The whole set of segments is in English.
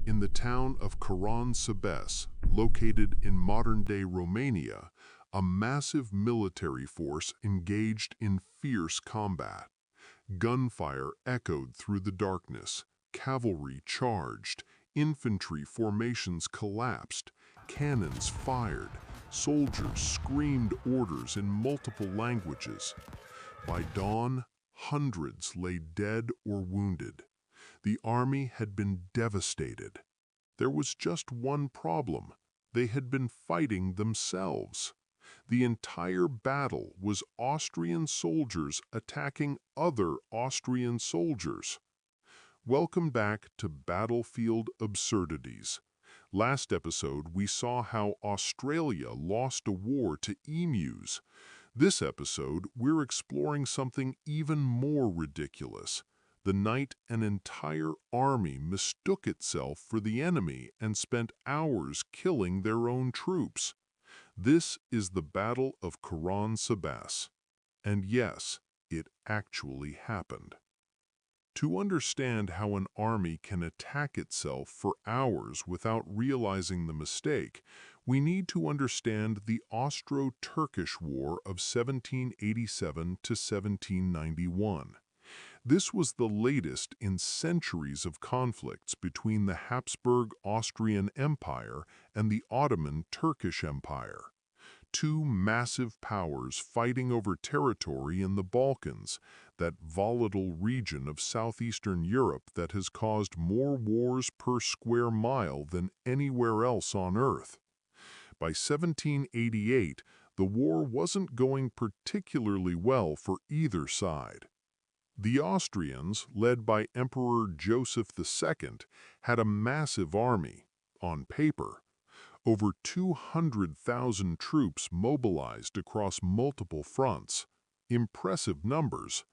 In the town of Karánsebes, located in modern-day Romania, a massive military force engaged in fierce combat. Gunfire echoed through the darkness, cavalry charged, infantry formations collapsed, cannons fired, soldiers screamed orders in multiple languages. By dawn, hundreds lay dead or wounded. The army had been devastated. There was just one problem. They had been fighting themselves. The entire battle was Austrian soldiers attacking other Austrian soldiers. Welcome back to Battlefield Absurdities. Last episode, we saw how Australia lost a war to emus. This episode, we're exploring something even more ridiculous. The night an entire army mistook itself for the enemy and spent hours killing their own troops. This is the Battle of Karánsebes. And yes, it actually happened. To understand how an army can attack itself for hours without realizing the mistake, we need to understand the Austro-Turkish War of 1787 to 1791. This was the latest in centuries of conflicts between the Habsburg Austrian Empire and the Ottoman Turkish Empire. Two massive powers fighting over territory in the Balkans, that volatile region of southeastern Europe that has caused more wars per square mile than anywhere else on Earth. By 1788, the war wasn't going particularly well for either side. The Austrians, led by Emperor Joseph II, had a massive army, on paper. Over 200,000 troops mobilized across multiple fronts. Impressive numbers.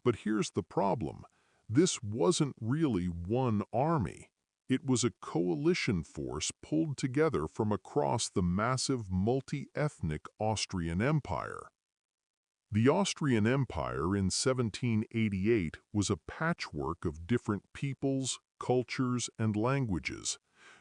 But here's the problem. This wasn't really one army. It was a coalition force pulled together from across the massive multi-ethnic Austrian Empire. The Austrian Empire in 1788 was a patchwork of different peoples, cultures, and languages.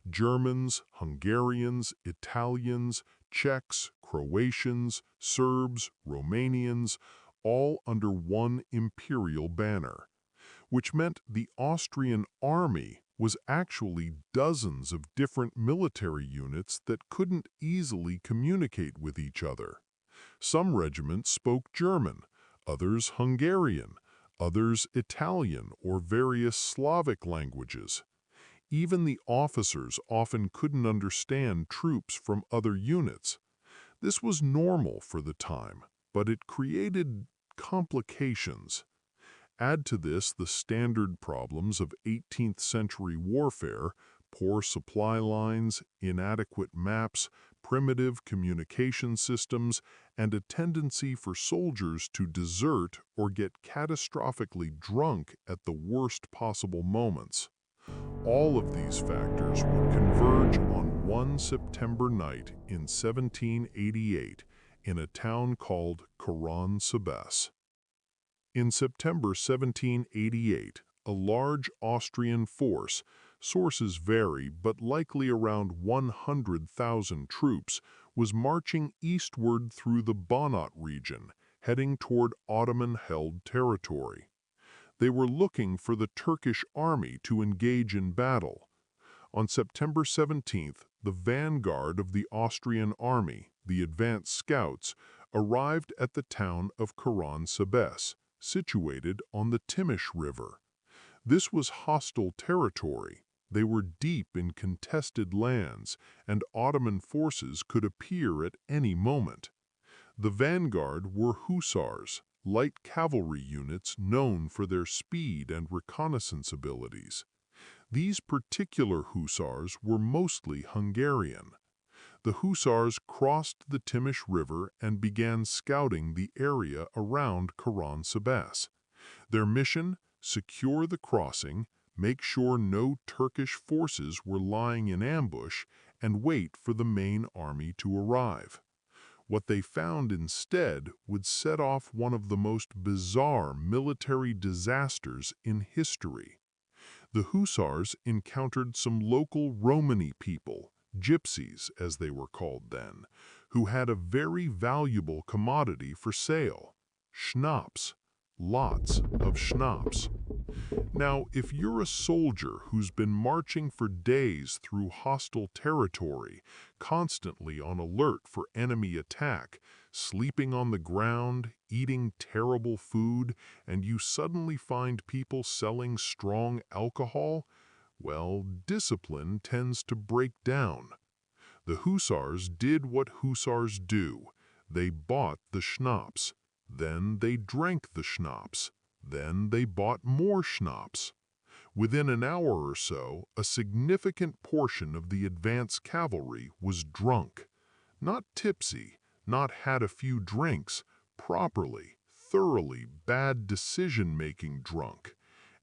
Germans, Hungarians, Italians, Czechs, Croatians, Serbs, Romanians, all under one imperial banner, which meant the Austrian army was actually dozens of different military units that couldn't easily communicate with each other. Some regiments spoke German, others Hungarian, others Italian or various Slavic languages. Even the officers often couldn't understand troops from other units. This was normal for the time, but it created complications. Add to this the standard problems of 18th century warfare, poor supply lines, inadequate maps, primitive communication systems, and a tendency for soldiers to desert or get catastrophically drunk at the worst possible moments. All of these factors would converge on one September night in 1788 in a town called Karánsebes. In September 1788, a large Austrian force, sources vary but likely around 100,000 troops, was marching eastward through the Banat region, heading toward Ottoman-held territory. They were looking for the Turkish army to engage in battle. On September 17th, the vanguard of the Austrian army, the advance scouts, arrived at the town of Karánsebes, situated on the Timish River. This was hostile territory. They were deep in contested lands, and Ottoman forces could appear at any moment. The vanguard were Hussars, light cavalry units known for their speed and reconnaissance abilities. These particular Hussars were mostly Hungarian. The Hussars crossed the Timish River and began scouting the area around Karánsebes. Their mission: secure the crossing, make sure no Turkish forces were lying in ambush, and wait for the main army to arrive. What they found instead would set off one of the most bizarre military disasters in history. The Hussars encountered some local Romany people, gypsies as they were called then, who had a very valuable commodity for sale: schnapps. Lots of schnapps. Now, if you're a soldier who's been marching for days through hostile territory, constantly on alert for enemy attack, sleeping on the ground, eating terrible food, and you suddenly find people selling strong alcohol, well, discipline tends to break down. The Hussars did what Hussars do. They bought the schnapps. Then they drank the schnapps. Then they bought more schnapps. Within an hour or so, a significant portion of the advance cavalry was drunk. Not tipsy, not had a few drinks, properly, thoroughly bad decision-making drunk.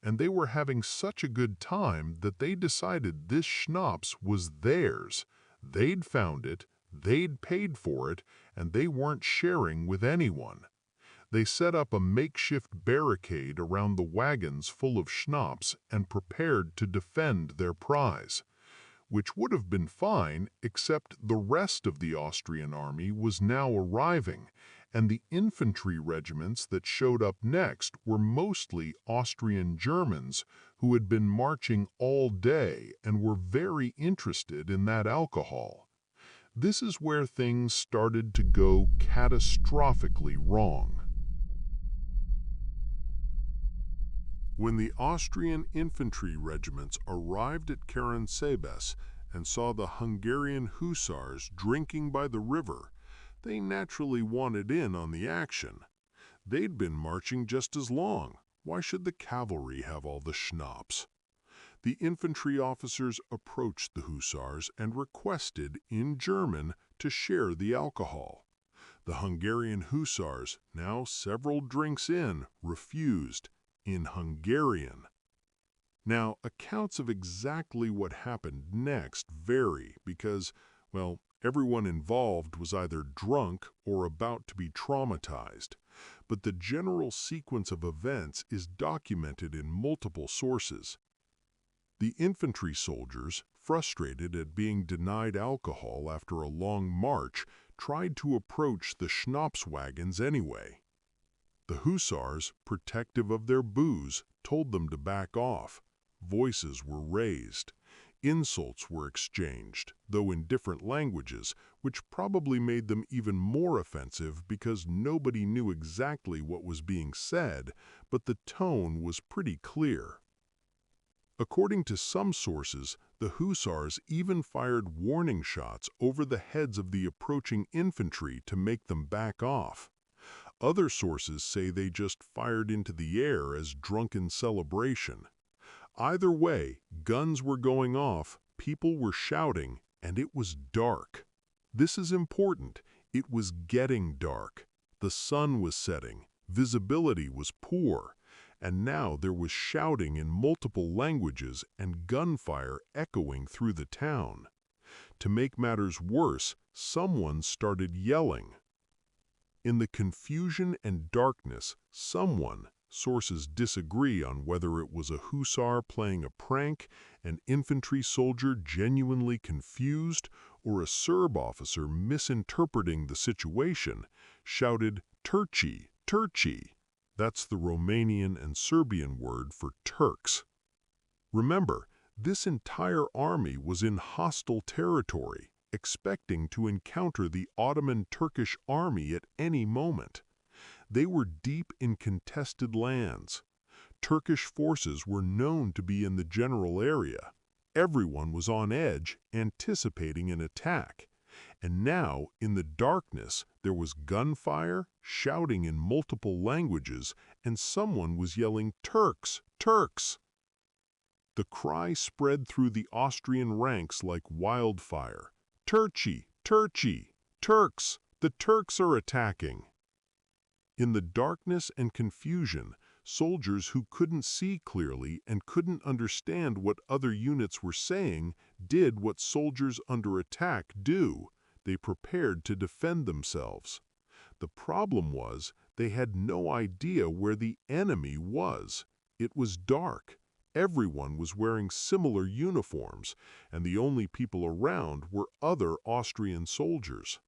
And they were having such a good time that they decided this schnapps was theirs. They'd found it, they'd paid for it, and they weren't sharing with anyone. They set up a makeshift barricade around the wagons full of schnapps and prepared to defend their prize, which would have been fine except the rest of the Austrian army was now arriving, and the infantry regiments that showed up next were mostly Austrian Germans who had been marching all day and were very interested in that alcohol. This is where things started to go catastrophically wrong. When the Austrian infantry regiments arrived at Karánsebes and saw the Hungarian Hussars drinking by the river, they naturally wanted in on the action. They'd been marching just as long. Why should the cavalry have all the schnapps? The infantry officers approached the Hussars and requested, in German, to share the alcohol. The Hungarian Hussars, now several drinks in, refused, in Hungarian. Now, accounts of exactly what happened next vary because, well, everyone involved was either drunk or about to be traumatized, but the general sequence of events is documented in multiple sources. The infantry soldiers, frustrated at being denied alcohol after a long march, tried to approach the schnapps wagons anyway. The Hussars, protective of their booze, told them to back off. Voices were raised. Insults were exchanged, though in different languages, which probably made them even more offensive because nobody knew exactly what was being said, but the tone was pretty clear. According to some sources, the Hussars even fired warning shots over the heads of the approaching infantry to make them back off. Other sources say they just fired into the air as drunken celebration. Either way, guns were going off, people were shouting, and it was dark. This is important. It was getting dark. The sun was setting. Visibility was poor. And now there was shouting in multiple languages and gunfire echoing through the town. To make matters worse, someone started yelling. In the confusion and darkness, someone, sources disagree on whether it was a hussar playing a prank, an infantry soldier genuinely confused, or a Serb officer misinterpreting the situation, shouted, "Turci, Turci." That's the Romanian and Serbian word for Turks. Remember, this entire army was in hostile territory, expecting to encounter the Ottoman Turkish army at any moment. They were deep in contested lands. Turkish forces were known to be in the general area. Everyone was on edge, anticipating an attack. And now, in the darkness, there was gunfire, shouting in multiple languages, and someone was yelling, "Turks! Turks!" The cry spread through the Austrian ranks like wildfire. "Turci! Turci! Turks! The Turks are attacking!" In the darkness and confusion, soldiers who couldn't see clearly and couldn't understand what other units were saying did what soldiers under attack do. They prepared to defend themselves. The problem was they had no idea where the enemy was. It was dark. Everyone was wearing similar uniforms, and the only people around were other Austrian soldiers.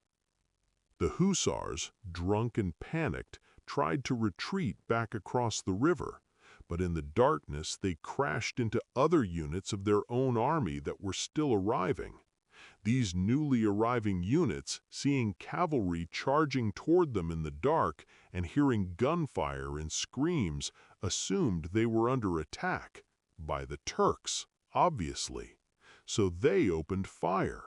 The Hussars, drunk and panicked, tried to retreat back across the river, but in the darkness they crashed into other units of their own army that were still arriving. These newly arriving units, seeing cavalry charging toward them in the dark and hearing gunfire and screams, assumed they were under attack, by the Turks, obviously. So they opened fire.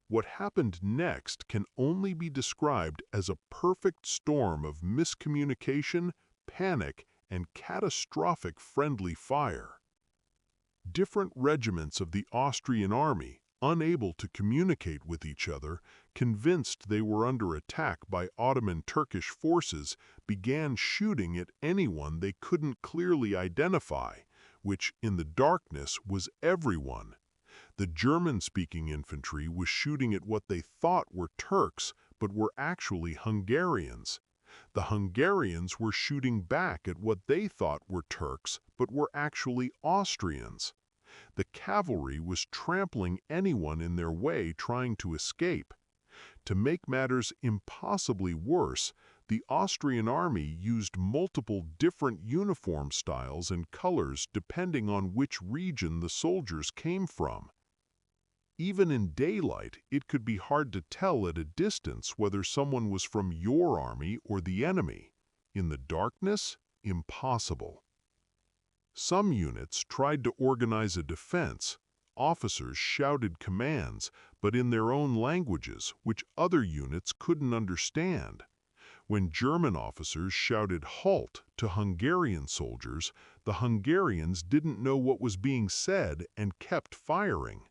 What happened next can only be described as a perfect storm of miscommunication, panic, and catastrophic friendly fire. Different regiments of the Austrian army, unable to communicate with each other, convinced they were under attack by Ottoman Turkish forces, began shooting at anyone they couldn't clearly identify, which in the darkness was everyone. The German-speaking infantry was shooting at what they thought were Turks, but were actually Hungarians. The Hungarians were shooting back at what they thought were Turks, but were actually Austrians. The cavalry was trampling anyone in their way trying to escape. To make matters impossibly worse, the Austrian army used multiple different uniform styles and colors depending on which region the soldiers came from. Even in daylight, it could be hard to tell at a distance whether someone was from your army or the enemy. In the darkness, impossible. Some units tried to organize a defense. Officers shouted commands, but in their own languages, which other units couldn't understand. When German officers shouted "halt" to Hungarian soldiers, the Hungarians didn't know what was being said and kept firing.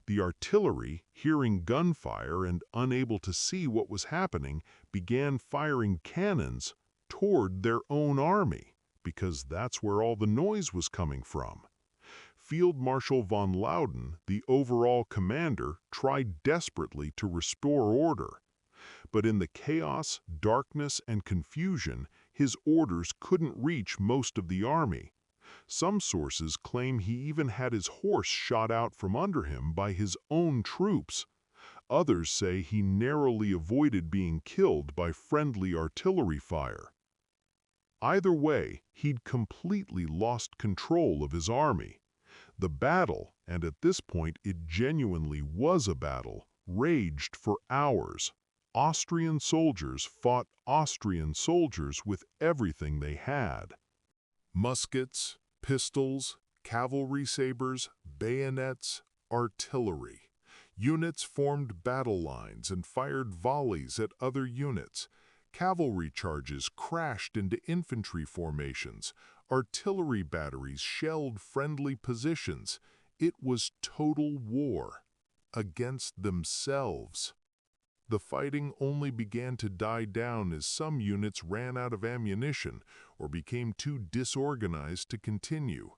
The artillery, hearing gunfire and unable to see what was happening, began firing cannons toward their own army, because that's where all the noise was coming from. Field Marshal von Lauden, the overall commander, tried desperately to restore order. But in the chaos, darkness, and confusion, his orders couldn't reach most of the army. Some sources claim he even had his horse shot out from under him by his own troops. Others say he narrowly avoided being killed by friendly artillery fire. Either way, he'd completely lost control of his army. The battle, and at this point it genuinely was a battle, raged for hours. Austrian soldiers fought Austrian soldiers with everything they had. Muskets, pistols, cavalry sabers, bayonets, artillery. Units formed battle lines and fired volleys at other units. Cavalry charges crashed into infantry formations. Artillery batteries shelled friendly positions. It was total war against themselves. The fighting only began to die down as some units ran out of ammunition or became too disorganized to continue.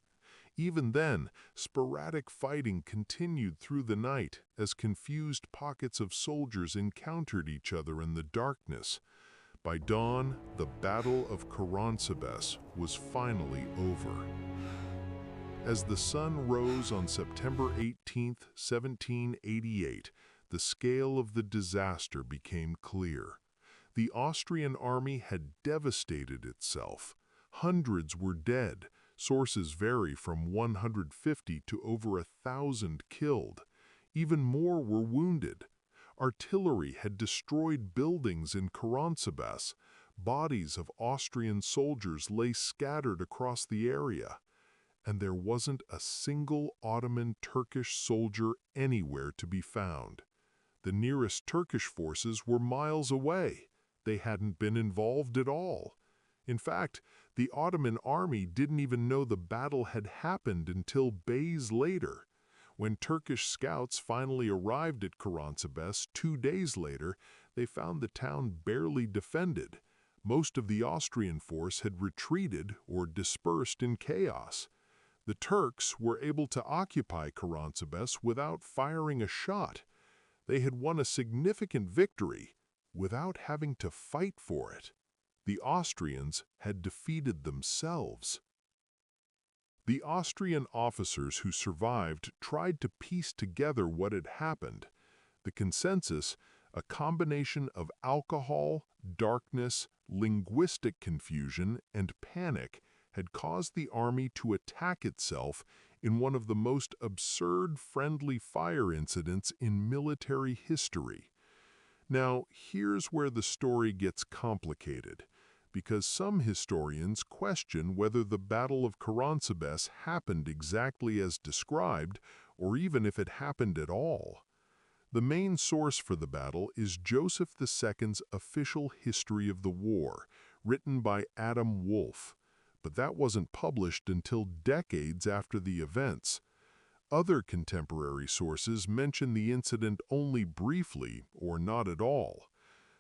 Even then, sporadic fighting continued through the night as confused pockets of soldiers encountered each other in the darkness. By dawn, the Battle of Karánsebes was finally over. As the sun rose on September 18, 1788, the scale of the disaster became clear. The Austrian army had devastated itself. Hundreds were dead. Sources vary from 150 to over 1,000 killed. Even more were wounded. Artillery had destroyed buildings in Karánsebes. Bodies of Austrian soldiers lay scattered across the area. And there wasn't a single Ottoman Turkish soldier anywhere to be found. The nearest Turkish forces were miles away. They hadn't been involved at all. In fact, the Ottoman army didn't even know the battle had happened until days later. When Turkish scouts finally arrived at Karánsebes 2 days later, they found the town barely defended. Most of the Austrian force had retreated or dispersed in chaos. The Turks were able to occupy Karánsebes without firing a shot. They had won a significant victory without having to fight for it. The Austrians had defeated themselves. The Austrian officers who survived tried to piece together what had happened. The consensus, a combination of alcohol, darkness, linguistic confusion, and panic, had caused the army to attack itself in one of the most absurd friendly fire incidents in military history. Now, here's where the story gets complicated, because some historians question whether the Battle of Karánsebes happened exactly as described, or even if it happened at all. The main source for the battle is Joseph II's official history of the war, written by Adam Wolfe, but that wasn't published until decades after the events. Other contemporary sources mention the incident only briefly or not at all.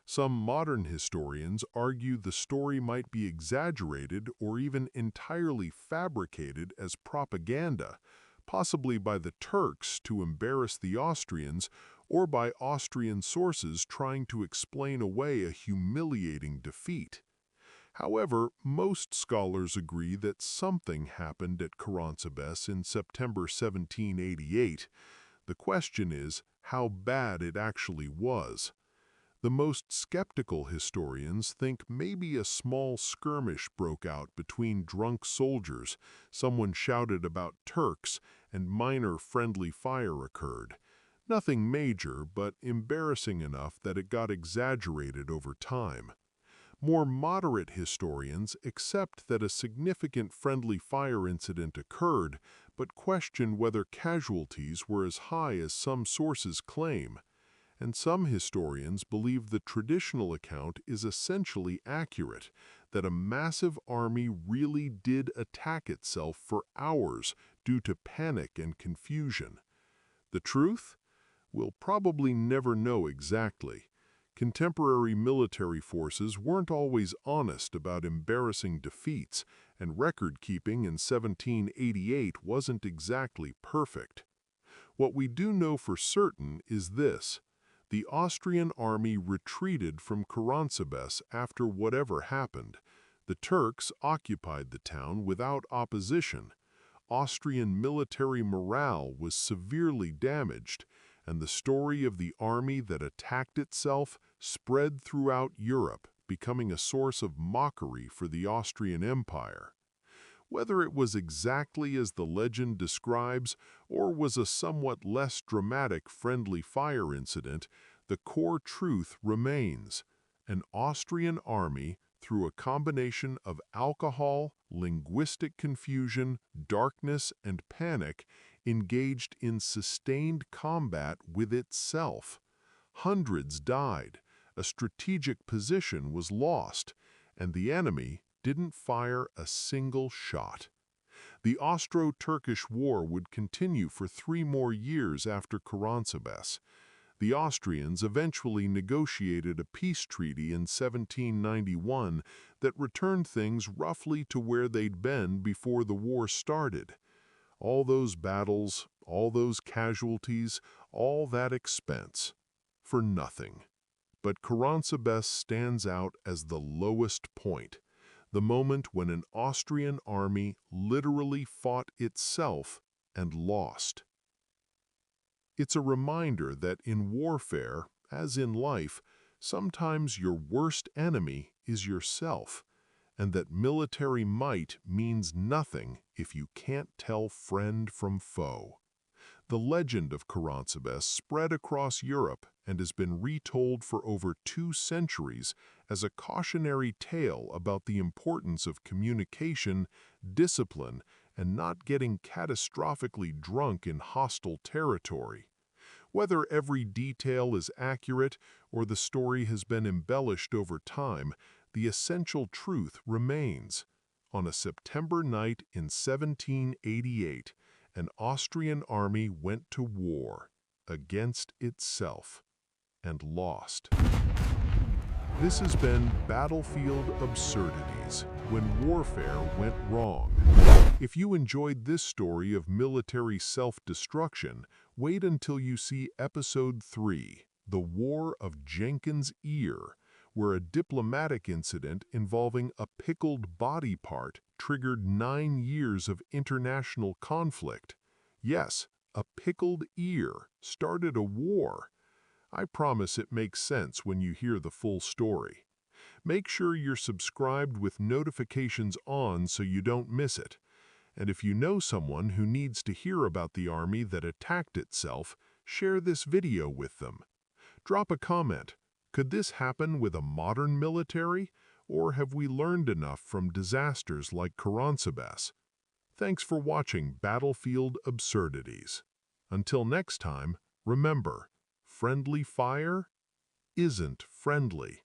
Some modern historians argue the story might be exaggerated or even entirely fabricated as propaganda, possibly by the Turks to embarrass the Austrians or by Austrian sources trying to explain away a humiliating defeat. However, most scholars agree that something happened at Karánsebes in September 1788. The question is how bad it actually was. The most skeptical historians think maybe a small skirmish broke out between drunk soldiers, someone shouted about Turks, and minor friendly fire occurred. Nothing major, but embarrassing enough that it got exaggerated over time. More moderate historians accept that a significant friendly fire incident occurred, but question whether casualties were as high as some sources claim. And some historians believe the traditional account is essentially accurate, that a massive army really did attack itself for hours due to panic and confusion. The truth? We'll probably never know exactly. Contemporary military forces weren't always honest about embarrassing defeats, and record-keeping in 1788 wasn't exactly perfect. What we do know for certain is this: the Austrian army retreated from Karánsebes after whatever happened. The Turks occupied the town without opposition. Austrian military morale was severely damaged, and the story of the army that attacked itself spread throughout Europe, becoming a source of mockery for the Austrian Empire. Whether it was exactly as the legend describes or was a somewhat less dramatic friendly fire incident, the core truth remains. An Austrian army, through a combination of alcohol, linguistic confusion, darkness, and panic, engaged in sustained combat with itself. Hundreds died, a strategic position was lost, and the enemy didn't fire a single shot. The Austro-Turkish War would continue for 3 more years after Karánsebes. The Austrians eventually negotiated a peace treaty in 1791 that returned things roughly to where they'd been before the war started. All those battles, all those casualties, all that expense, for nothing. But Karánsebes stands out as the lowest point, the moment when an Austrian army literally fought itself and lost. It's a reminder that in warfare, as in life, sometimes your worst enemy is yourself, and that military might means nothing if you can't tell friend from foe. The legend of Karánsebes spread across Europe and has been retold for over 2 centuries as a cautionary tale about the importance of communication, discipline, and not getting catastrophically drunk in hostile territory. Whether every detail is accurate or the story has been embellished over time, the essential truth remains. On a September night in 1788, an Austrian army went to war against itself and lost. This has been Battlefield Absurdities, when warfare went wrong. If you enjoyed this story of military self-destruction, wait until you see Episode 3, The War of Jenkins' Ear, where a diplomatic incident involving a pickled body part triggered 9 years of international conflict. Yes, a pickled ear started a war. I promise it makes sense when you hear the full story. Make sure you're subscribed with notifications on so you don't miss it. And if you know someone who needs to hear about the army that attacked itself, share this video with them. Drop a comment. Could this happen with a modern military, or have we learned enough from disasters like Karánsebes? Thanks for watching Battlefield Absurdities. Until next time, remember, friendly fire isn't friendly.